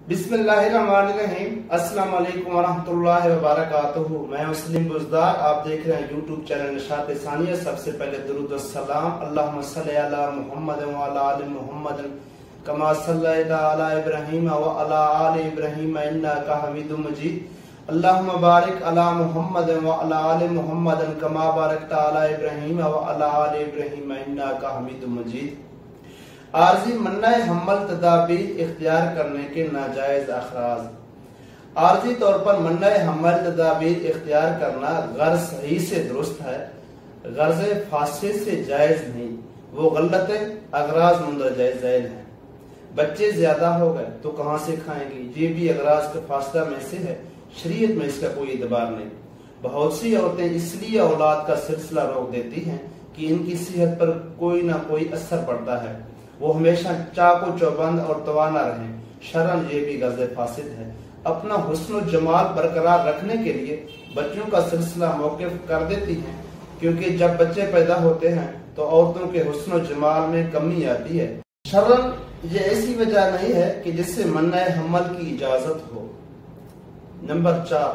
बिस्मिल्लाहिर्रहमानिर्रहीम। अस्सलाम वालेकुम वरहमतुल्लाहि वबरकातुहू। मैं मुस्लिम बुज़दार, आप देख रहे हैं यूट्यूब चैनल निशात सानिया। सबसे पहले दुरूद व सलाम अल्लाहुम्मा सल्लि अला मुहम्मद व अला आलि मुहम्मद कमा सल्लैता अला इब्राहीम व अला आलि इब्राहीम इन्नका हमीदुम मजीद। अल्लाहुम्मा बारिक अला मुहम्मद व अला आलि मुहम्मद कमा बारकता अला इब्राहीम व अला आलि इब्राहीम इन्नका हमीदुम मजीद। आर्जी मन्नाए हम्मल तदाबीर इख्तियार करने के नाजायज अखराज। आर्जी तौर पर मन्नाए हम्मल तदाबीर इख्तियार करना गर्ज सही से दुरुस्त है, गर्ज फासिद से जायज नहीं। वो गलत अगराज मुंदरजा झैल है। बच्चे ज्यादा हो गए तो कहाँ से खाएंगे, ये भी अगराज के फासला में से है। शरीयत में इसका कोई एतबार नहीं। बहुत सी औरतें इसलिए औलाद का सिलसिला रोक देती हैं कि इनकी सेहत पर कोई ना कोई असर पड़ता है, वो हमेशा चाको चौबंद और तवाना रहे। शरन ये भी गर्ज फासिद है। अपना हुस्न जमाल बरकरार रखने के लिए बच्चों का सिलसिला मौक़िफ़ कर देती हैं, क्योंकि जब बच्चे पैदा होते हैं तो औरतों के हुस्न जमाल में कमी आती है। शरन ये ऐसी वजह नहीं है कि जिससे मन्नाए हम्मल की इजाजत हो। नंबर 4,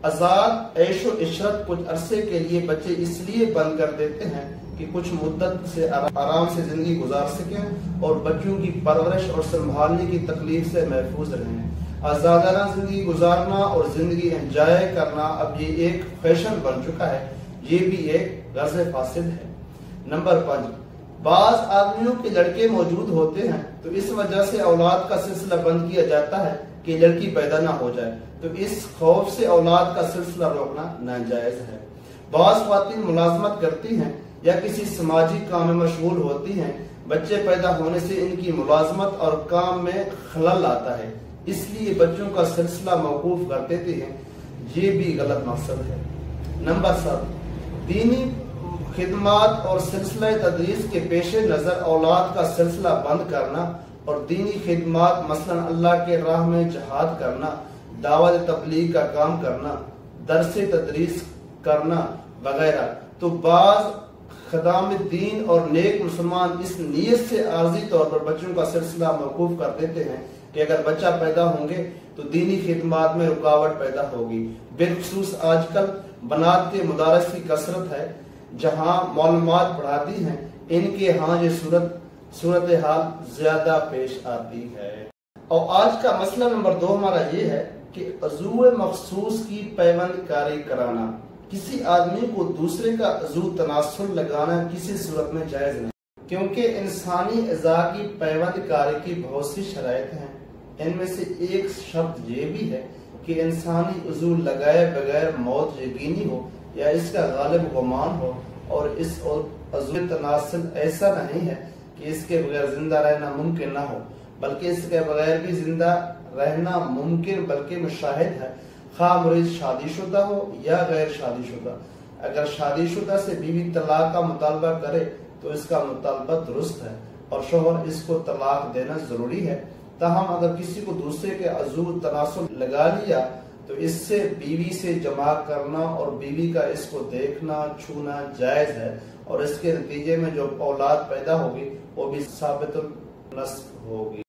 आजाद ऐशो इशरत कुछ अरसे के लिए बच्चे इसलिए बंद कर देते हैं कि कुछ मुद्दत से आराम से जिंदगी गुजार सकें और बच्चों की परवरिश और संभालने की तकलीफ से महफूज रहें। आजादाना जिंदगी गुजारना और जिंदगी एंजॉय करना अब ये एक फैशन बन चुका है। ये भी एक गर्ज फासिद है। नंबर 5, बाज आदमियों के लड़के मौजूद होते हैं तो इस वजह से औलाद का सिलसिला बंद किया जाता है कि लड़की पैदा ना हो जाए, तो इस खौफ से औलाद का सिलसिला रोकना नाजायज है। बाज ख्वातीन मुलाजमत करती हैं या किसी समाजी काम में मशगूल होती हैं, बच्चे पैदा होने से इनकी मुलाजमत और काम में खलल आता है, इसलिए बच्चों का सिलसिला मौकूफ कर देते हैं। ये भी गलत मकसद है। नंबर 7, दीनी खिदमात और सिलसिला तदरीस के पेश नजर औलाद का सिलसिला बंद करना और दीनी खिदमात मसलन अल्लाह के राह में जहाद करना, दावत तबलीग का काम करना, दरस तदरीस करना वगैरह, तो बाज खदाम दीन और नेक मुसलमान इस नीयत से आर्जी तौर पर बच्चों का सिलसिला मौकूफ कर देते हैं कि अगर बच्चा पैदा होंगे तो दीनी खिदमात में रुकावट पैदा होगी। बिलखुसूस आजकल बनात के मुदारस की कसरत है, जहाँ मालूमात बढ़ाती हैं, इनके यहाँ ये सूरत हाल ज्यादा पेश आती है। और आज का मसला नंबर 2 हमारा ये है कि अज़ू मखसूस की पैबंद कारी कराना। किसी आदमी को दूसरे का अज़ू तनासुल लगाना किसी सूरत में जायज नहीं, क्योंकि इंसानी अज़ा की पैबंद कारी की बहुत सी शराइत हैं। इनमें से एक शर्त ये भी है कि इंसानी अज़ू लगाए बगैर मौत यकीनी हो या इसका गालिब गुमान हो, और इस अज़ू तनासुल ऐसा नहीं है कि इसके बगैर जिंदा रहना मुमकिन ना हो, बल्कि इसके बगैर भी जिंदा रहना मुमकिन बल्कि मुशाहिद है, खा मरीज शादीशुदा हो या गैर शादीशुदा। अगर शादीशुदा से बीवी तलाक का मुतालबा करे तो इसका मुतालबा दुरुस्त है और शोहर इसको तलाक देना जरूरी है। ताहम अगर किसी को दूसरे के अज़ू तनासुल लगा लिया तो इससे बीवी से जमा करना और बीवी का इसको देखना छूना जायज है, और इसके नतीजे में जो औलाद पैदा होगी वो भी साबितुन नस्ब होगी।